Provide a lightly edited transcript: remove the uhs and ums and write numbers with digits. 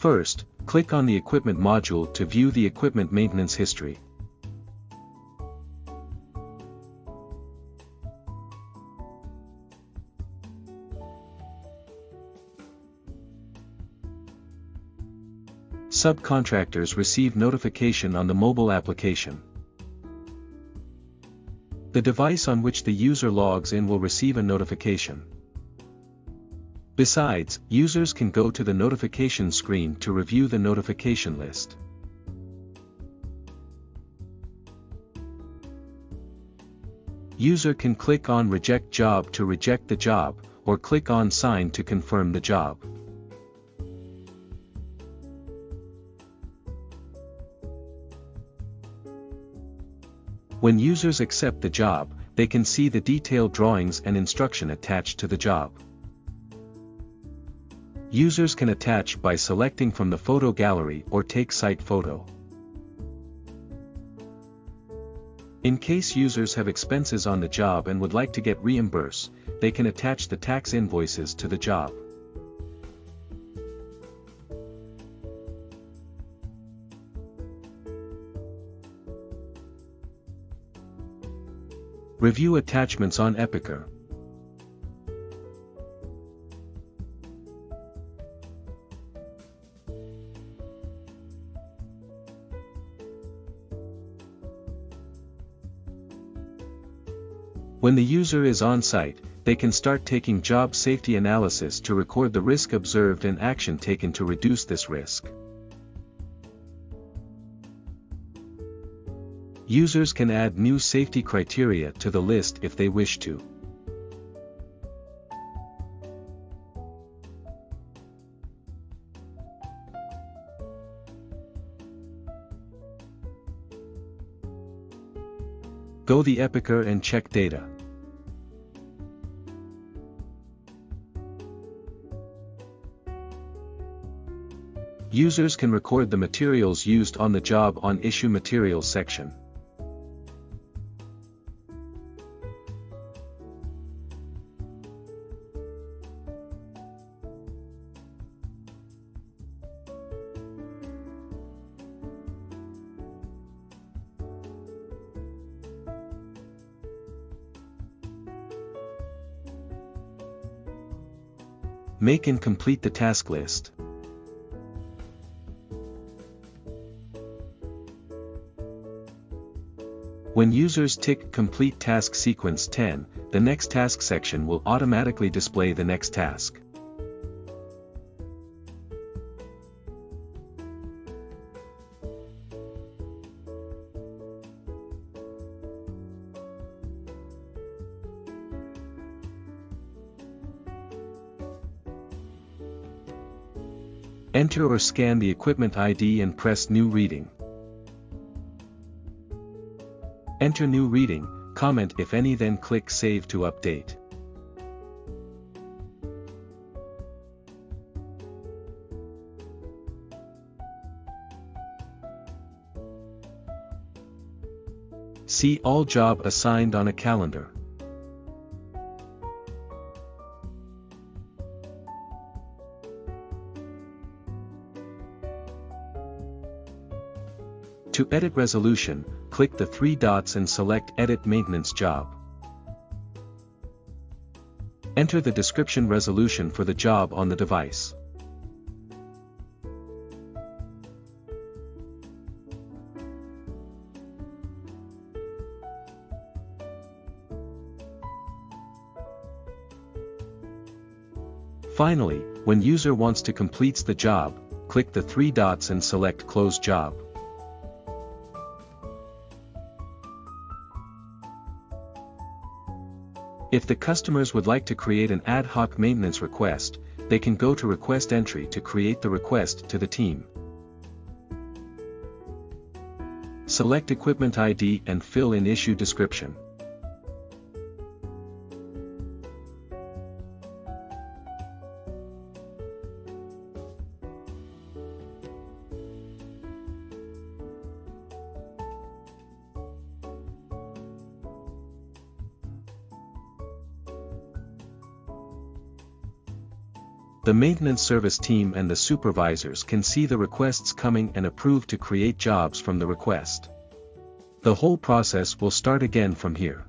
First, click on the equipment module to view the equipment maintenance history. Subcontractors receive notification on the mobile application. The device on which the user logs in will receive a notification. Besides, users can go to the notification screen to review the notification list. User can click on Reject Job to reject the job, or click on Sign to confirm the job. When users accept the job, they can see the detailed drawings and instruction attached to the job. Users can attach by selecting from the photo gallery or take site photo. In case users have expenses on the job and would like to get reimbursed, they can attach the tax invoices to the job. Review attachments on Epicor. When the user is on site, they can start taking job safety analysis to record the risk observed and action taken to reduce this risk. Users can add new safety criteria to the list if they wish to. Go the Epicor and check data. Users can record the materials used on the job on Issue Materials section. Make and complete the task list. When users tick Complete Task Sequence 10, the Next Task section will automatically display the next task. Enter or scan the equipment ID and press New Reading. Enter new reading, comment if any, then click Save to update. See all job assigned on a calendar. To edit resolution, click the three dots and select Edit Maintenance Job. Enter the description resolution for the job on the device. Finally, when user wants to complete the job, click the three dots and select Close Job. If the customers would like to create an ad hoc maintenance request, they can go to Request Entry to create the request to the team. Select Equipment ID and fill in Issue Description. The maintenance service team and the supervisors can see the requests coming and approve to create jobs from the request. The whole process will start again from here.